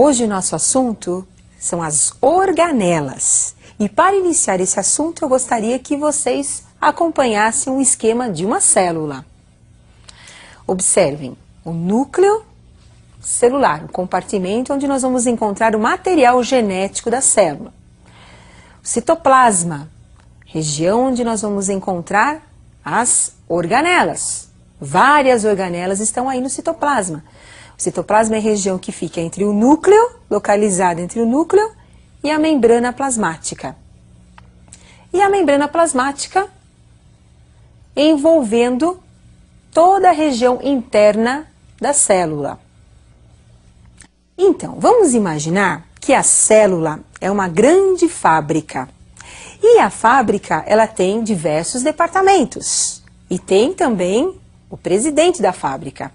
Hoje o nosso assunto são as organelas. E para iniciar esse assunto, eu gostaria que vocês acompanhassem um esquema de uma célula. Observem o núcleo celular, o compartimento onde nós vamos encontrar o material genético da célula. O citoplasma, região onde nós vamos encontrar as organelas. Várias organelas estão aí no citoplasma. O citoplasma é a região que fica entre o núcleo, localizada entre o núcleo e a membrana plasmática. E a membrana plasmática envolvendo toda a região interna da célula. Então, vamos imaginar que a célula é uma grande fábrica. E a fábrica, ela tem diversos departamentos. E tem também o presidente da fábrica.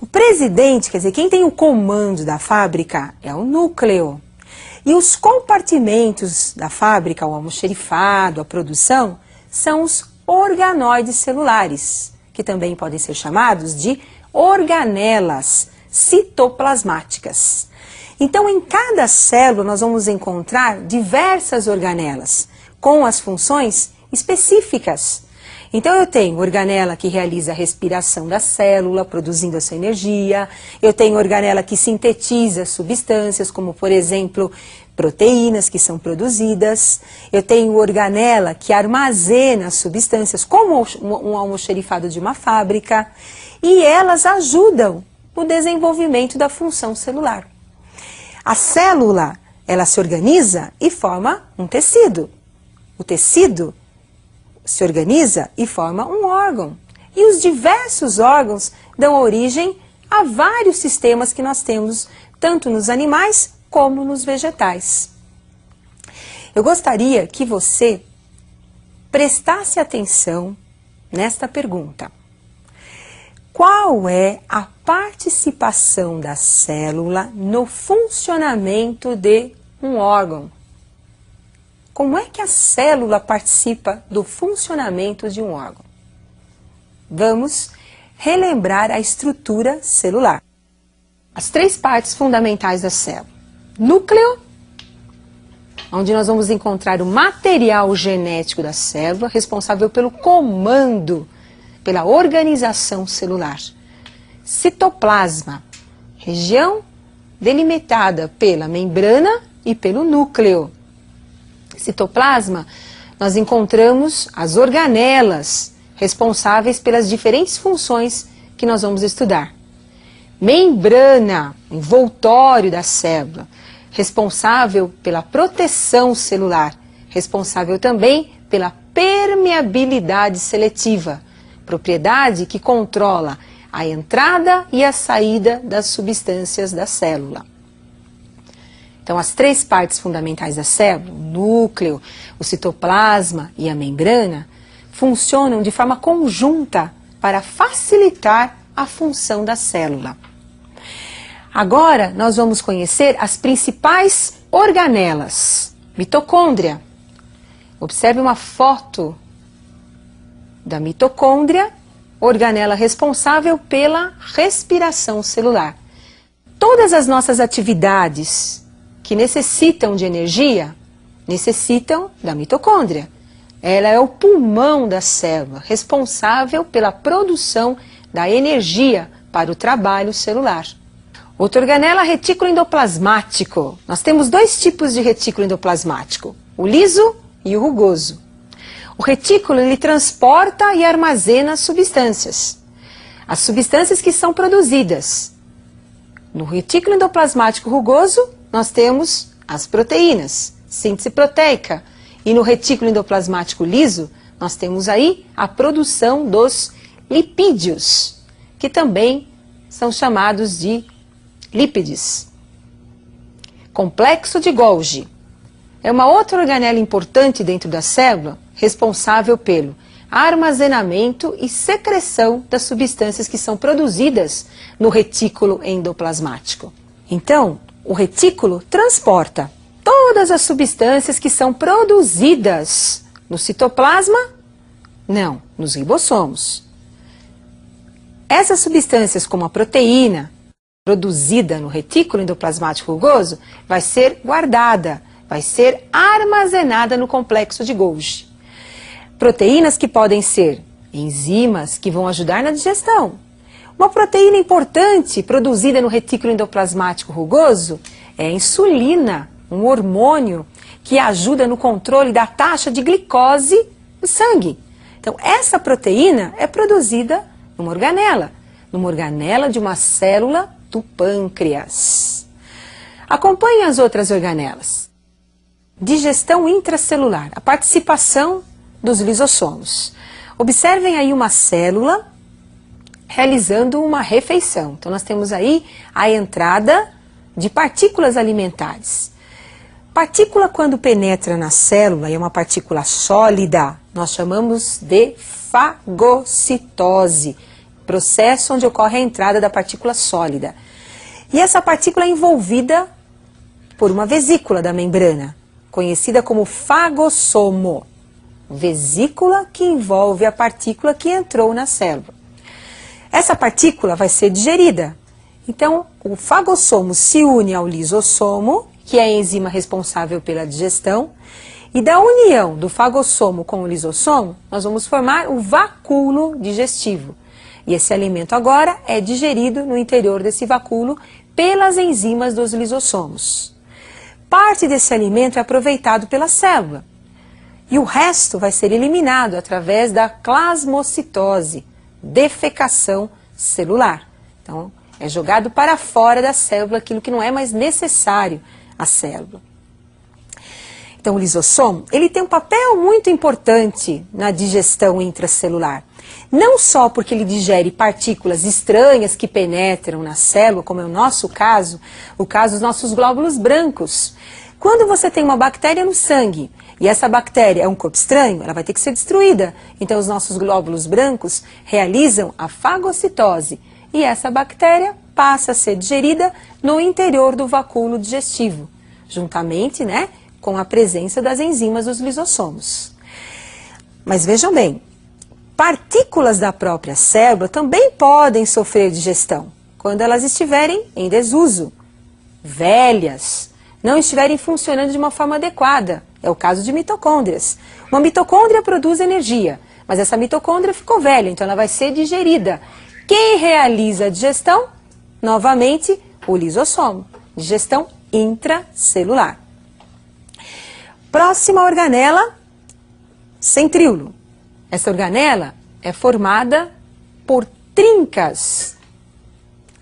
O presidente, quer dizer, quem tem o comando da fábrica é o núcleo. E os compartimentos da fábrica, o almoxerifado, a produção, são os organoides celulares, que também podem ser chamados de organelas citoplasmáticas. Então, em cada célula nós vamos encontrar diversas organelas, com as funções específicas. Então eu tenho organela que realiza a respiração da célula, produzindo essa energia. Eu tenho organela que sintetiza substâncias, como por exemplo, proteínas que são produzidas. Eu tenho organela que armazena substâncias, como um almoxerifado de uma fábrica. E elas ajudam no desenvolvimento da função celular. A célula, ela se organiza e forma um tecido. O tecido se organiza e forma um órgão. E os diversos órgãos dão origem a vários sistemas que nós temos, tanto nos animais como nos vegetais. Eu gostaria que você prestasse atenção nesta pergunta. Qual é a participação da célula no funcionamento de um órgão? Como é que a célula participa do funcionamento de um órgão? Vamos relembrar a estrutura celular. As três partes fundamentais da célula. Núcleo, onde nós vamos encontrar o material genético da célula, responsável pelo comando, pela organização celular. Citoplasma, região delimitada pela membrana e pelo núcleo. Citoplasma, nós encontramos as organelas responsáveis pelas diferentes funções que nós vamos estudar. Membrana, envoltório da célula, responsável pela proteção celular, responsável também pela permeabilidade seletiva, propriedade que controla a entrada e a saída das substâncias da célula. Então, as três partes fundamentais da célula, o núcleo, o citoplasma e a membrana, funcionam de forma conjunta para facilitar a função da célula. Agora, nós vamos conhecer as principais organelas. Mitocôndria. Observe uma foto da mitocôndria, organela responsável pela respiração celular. Todas as nossas atividades que necessitam de energia, necessitam da mitocôndria. Ela é o pulmão da célula, responsável pela produção da energia para o trabalho celular. Outra organela, retículo endoplasmático. Nós temos dois tipos de retículo endoplasmático, o liso e o rugoso. O retículo, ele transporta e armazena substâncias. As substâncias que são produzidas. No retículo endoplasmático rugoso, nós temos as proteínas, síntese proteica. E no retículo endoplasmático liso, nós temos aí a produção dos lipídios, que também são chamados de lípides. Complexo de Golgi é uma outra organela importante dentro da célula, responsável pelo armazenamento e secreção das substâncias que são produzidas no retículo endoplasmático. Então, o retículo transporta todas as substâncias que são produzidas no citoplasma, não, nos ribossomos. Essas substâncias, como a proteína, produzida no retículo endoplasmático rugoso vai ser guardada, vai ser armazenada no complexo de Golgi. Proteínas que podem ser enzimas que vão ajudar na digestão. Uma proteína importante produzida no retículo endoplasmático rugoso é a insulina, um hormônio que ajuda no controle da taxa de glicose no sangue. Então, essa proteína é produzida numa organela de uma célula do pâncreas. Acompanhe as outras organelas. Digestão intracelular, a participação dos lisossomos. Observem aí uma célula realizando uma refeição. Então, nós temos aí a entrada de partículas alimentares. Partícula, quando penetra na célula, e é uma partícula sólida, nós chamamos de fagocitose, processo onde ocorre a entrada da partícula sólida. E essa partícula é envolvida por uma vesícula da membrana, conhecida como fagossomo, vesícula que envolve a partícula que entrou na célula. Essa partícula vai ser digerida. Então, o fagossomo se une ao lisossomo, que é a enzima responsável pela digestão, e da união do fagossomo com o lisossomo, nós vamos formar o vacúolo digestivo. E esse alimento agora é digerido no interior desse vacúolo pelas enzimas dos lisossomos. Parte desse alimento é aproveitado pela célula. E o resto vai ser eliminado através da plasmocitose, defecação celular. Então, é jogado para fora da célula aquilo que não é mais necessário à célula. Então, o lisossomo, ele tem um papel muito importante na digestão intracelular. Não só porque ele digere partículas estranhas que penetram na célula, como é o nosso caso, o caso dos nossos glóbulos brancos. Quando você tem uma bactéria no sangue, e essa bactéria é um corpo estranho, ela vai ter que ser destruída. Então, os nossos glóbulos brancos realizam a fagocitose, e essa bactéria passa a ser digerida no interior do vacúolo digestivo, juntamente, com a presença das enzimas dos lisossomos. Mas vejam bem, partículas da própria célula também podem sofrer digestão, quando elas estiverem em desuso, velhas, não estiverem funcionando de uma forma adequada. É o caso de mitocôndrias. Uma mitocôndria produz energia, mas essa mitocôndria ficou velha, então ela vai ser digerida. Quem realiza a digestão? Novamente, o lisossomo. Digestão intracelular. Próxima organela, centríolo. Essa organela é formada por trincas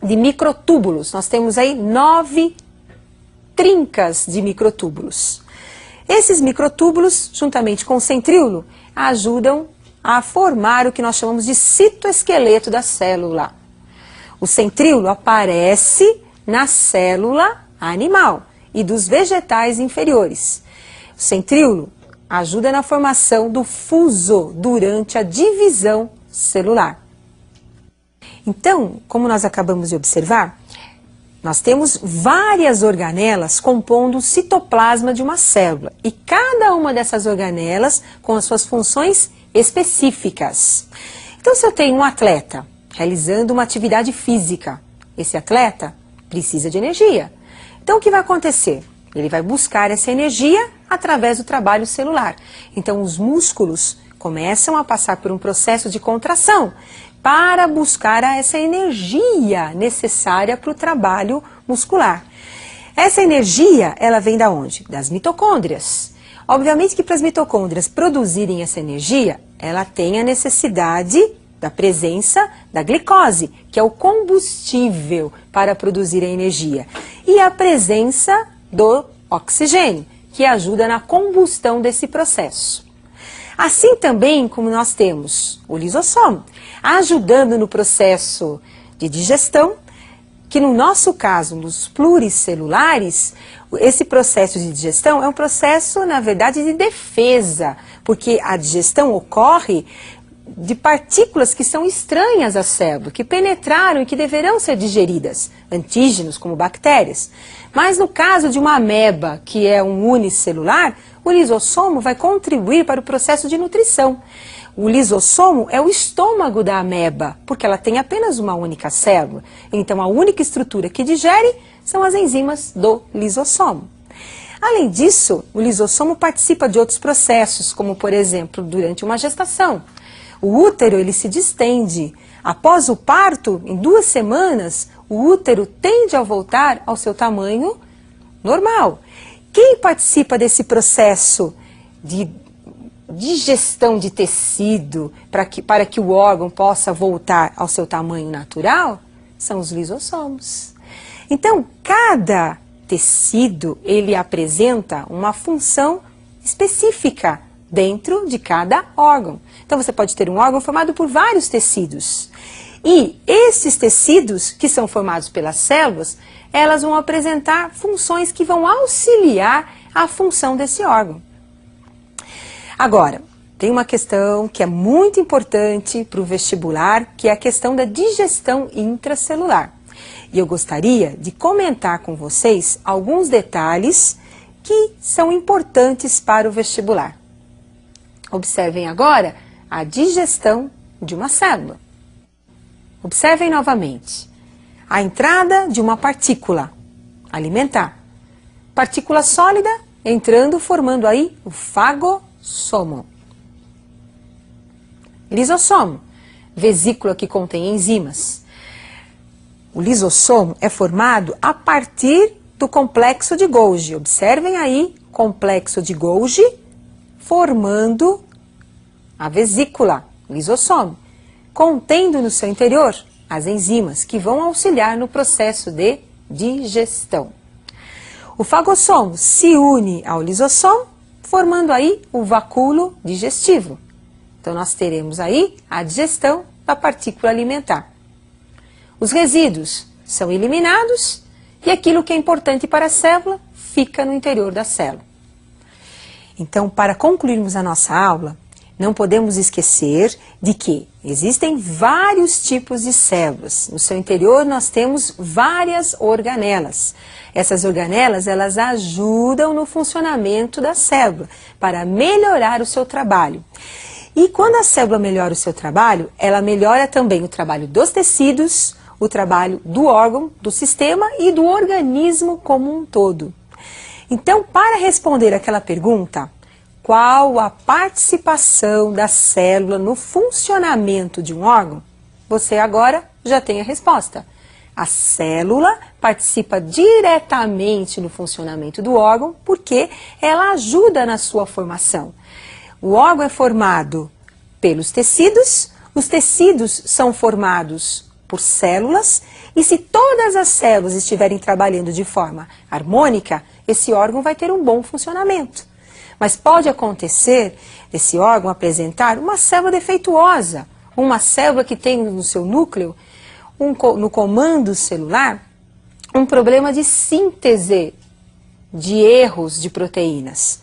de microtúbulos. Nós temos aí 9 trincas de microtúbulos. Esses microtúbulos, juntamente com o centríolo, ajudam a formar o que nós chamamos de citoesqueleto da célula. O centríolo aparece na célula animal e dos vegetais inferiores. O centríolo ajuda na formação do fuso durante a divisão celular. Então, como nós acabamos de observar, nós temos várias organelas compondo o citoplasma de uma célula, e cada uma dessas organelas com as suas funções específicas. Então, se eu tenho um atleta realizando uma atividade física, esse atleta precisa de energia. Então, o que vai acontecer? Ele vai buscar essa energia através do trabalho celular. Então, os músculos começam a passar por um processo de contração para buscar essa energia necessária para o trabalho muscular. Essa energia, ela vem da onde? Das mitocôndrias. Obviamente que para as mitocôndrias produzirem essa energia, ela tem a necessidade da presença da glicose, que é o combustível para produzir a energia, e a presença do oxigênio, que ajuda na combustão desse processo. Assim também como nós temos o lisossomo, ajudando no processo de digestão, que no nosso caso, nos pluricelulares, esse processo de digestão é um processo, na verdade, de defesa, porque a digestão ocorre de partículas que são estranhas à célula, que penetraram e que deverão ser digeridas, antígenos como bactérias. Mas no caso de uma ameba, que é um unicelular, o lisossomo vai contribuir para o processo de nutrição. O lisossomo é o estômago da ameba, porque ela tem apenas uma única célula. Então, a única estrutura que digere são as enzimas do lisossomo. Além disso, o lisossomo participa de outros processos, como, por exemplo, durante uma gestação. O útero ele se distende. Após o parto, em 2 semanas, o útero tende a voltar ao seu tamanho normal. Quem participa desse processo de digestão de tecido para que o órgão possa voltar ao seu tamanho natural são os lisossomos. Então, cada tecido ele apresenta uma função específica dentro de cada órgão. Então, você pode ter um órgão formado por vários tecidos. E esses tecidos, que são formados pelas células, elas vão apresentar funções que vão auxiliar a função desse órgão. Agora, tem uma questão que é muito importante para o vestibular, que é a questão da digestão intracelular. E eu gostaria de comentar com vocês alguns detalhes que são importantes para o vestibular. Observem agora a digestão de uma célula. Observem novamente a entrada de uma partícula alimentar. Partícula sólida entrando, formando aí o fagossomo. Lisossomo, vesícula que contém enzimas. O lisossomo é formado a partir do complexo de Golgi. Observem aí, complexo de Golgi formando a vesícula, lisossomo, contendo no seu interior as enzimas que vão auxiliar no processo de digestão. O fagossomo se une ao lisossomo, formando aí o vacúolo digestivo. Então, nós teremos aí a digestão da partícula alimentar. Os resíduos são eliminados e aquilo que é importante para a célula fica no interior da célula. Então, para concluirmos a nossa aula, não podemos esquecer de que existem vários tipos de células. No seu interior nós temos várias organelas. Essas organelas, elas ajudam no funcionamento da célula para melhorar o seu trabalho. E quando a célula melhora o seu trabalho, ela melhora também o trabalho dos tecidos, o trabalho do órgão, do sistema e do organismo como um todo. Então, para responder aquela pergunta, qual a participação da célula no funcionamento de um órgão? Você agora já tem a resposta. A célula participa diretamente no funcionamento do órgão porque ela ajuda na sua formação. O órgão é formado pelos tecidos, os tecidos são formados por células e se todas as células estiverem trabalhando de forma harmônica, esse órgão vai ter um bom funcionamento. Mas pode acontecer esse órgão apresentar uma célula defeituosa, uma célula que tem no seu núcleo, no comando celular, um problema de síntese de erros de proteínas.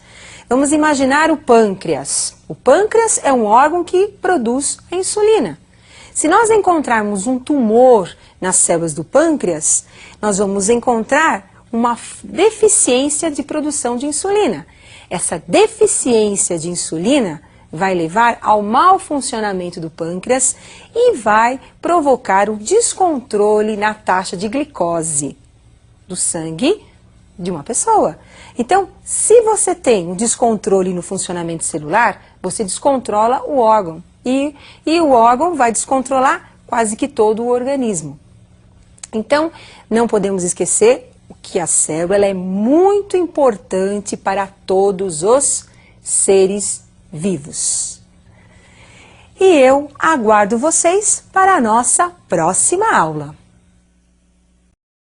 Vamos imaginar o pâncreas. O pâncreas é um órgão que produz a insulina. Se nós encontrarmos um tumor nas células do pâncreas, nós vamos encontrar uma deficiência de produção de insulina. Essa deficiência de insulina vai levar ao mau funcionamento do pâncreas e vai provocar um descontrole na taxa de glicose do sangue de uma pessoa. Então, se você tem um descontrole no funcionamento celular, você descontrola o órgão e o órgão vai descontrolar quase que todo o organismo. Então, não podemos esquecer que a célula ela é muito importante para todos os seres vivos. E eu aguardo vocês para a nossa próxima aula.